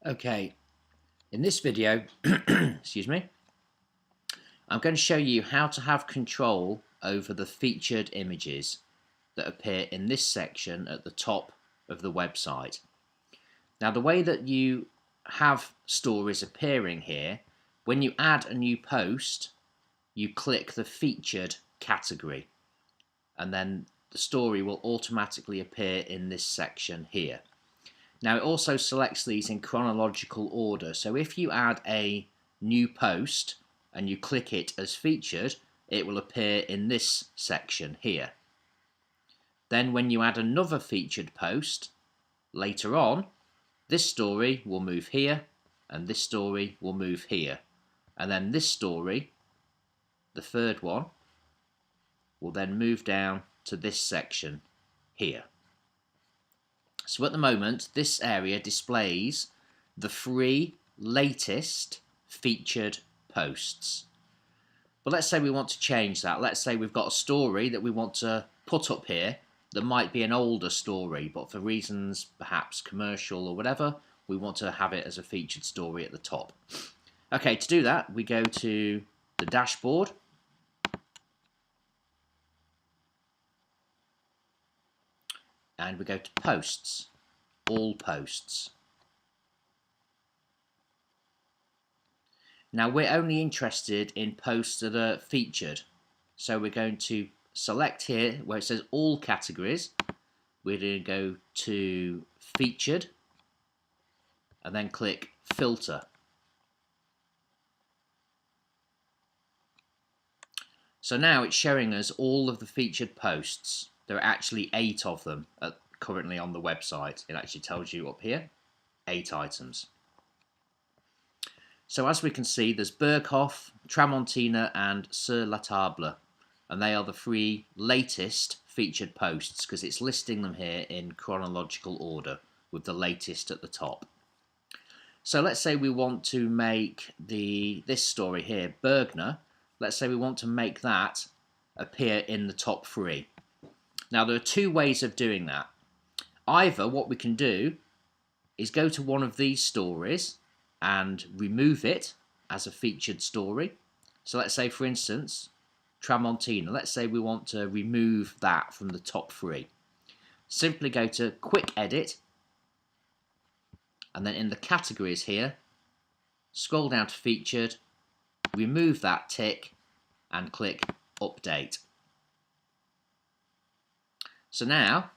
Okay, in this video, excuse me, I'm going to show you how to have control over the featured images that appear in this section at the top of the website. Now, the way that you have stories appearing here, when you add a new post, you click the featured category, and then the story will automatically appear in this section here. Now, it also selects these in chronological order, so if you add a new post and you click it as featured, it will appear in this section here. Then when you add another featured post later on, this story will move here and this story will move here, and then this story, the third one, will then move down to this section here. So at the moment, this area displays the 3 latest featured posts. But let's say we want to change that. Let's say we've got a story that we want to put up here that might be an older story, but for reasons perhaps commercial or whatever, we want to have it as a featured story at the top. Okay, to do that, we go to the dashboard. And we go to posts, all posts. Now we're only interested in posts that are featured. So we're going to select here where it says all categories. We're going to go to featured and then click filter. So now it's showing us all of the featured posts. There are actually 8 of them currently on the website. It actually tells you up here, 8 items. So as we can see, there's Berghoff, Tramontina and Sur la Table. And they are the 3 latest featured posts because it's listing them here in chronological order with the latest at the top. So let's say we want to make this story here, Bergner. Let's say we want to make that appear in the top 3. Now there are 2 ways of doing that. Either what we can do is go to one of these stories and remove it as a featured story. So let's say, for instance, Tramontina. Let's say we want to remove that from the top 3. Simply go to Quick Edit and then in the categories here, scroll down to Featured, remove that tick and click Update. So now,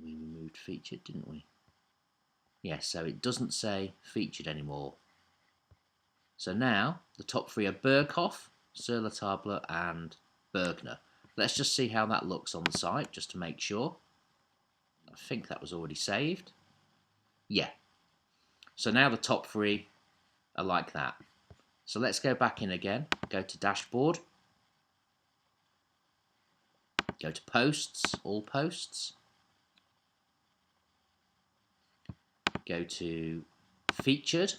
we removed featured, didn't we? Yes, so it doesn't say featured anymore. So now, the top 3 are Berghoff, Sur la Table and Bergner. Let's just see how that looks on the site, just to make sure. I think that was already saved. Yeah. So now the top 3 are like that. So let's go back in again, go to Dashboard. Go to Posts, all posts. Go to Featured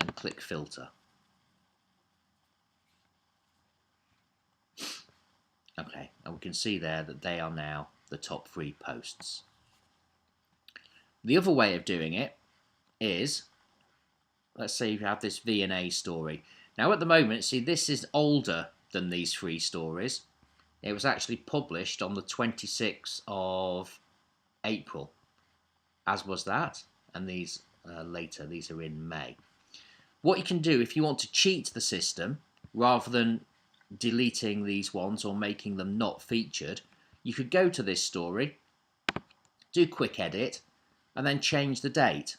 and click Filter. Okay, and we can see there that they are now the top 3 posts. The other way of doing it is, let's say you have this V&A story. Now at the moment, see, this is older than these 3 stories. It was actually published on the 26th of April, as was that, and these later, these are in May. What you can do if you want to cheat the system, rather than deleting these ones or making them not featured, you could go to this story, do Quick Edit, and then change the date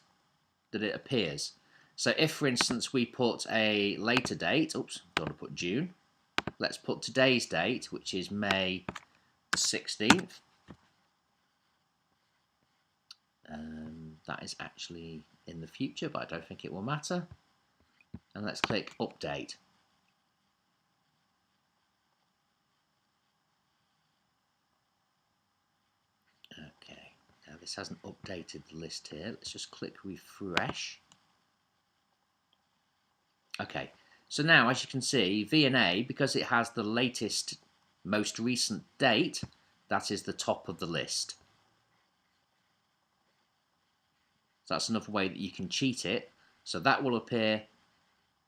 that it appears. So if, for instance, we put a later date, oops, don't want to put June, let's put today's date, which is May 16th. That is actually in the future, but I don't think it will matter. And let's click Update. Okay, now this hasn't updated the list here. Let's just click Refresh. Okay, so now as you can see, V&A, because it has the latest, most recent date, that is the top of the list. So that's another way that you can cheat it. So that will appear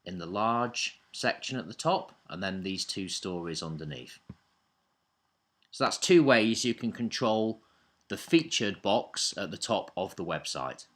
in the large section at the top, and then these two stories underneath. So that's two ways you can control the featured box at the top of the website.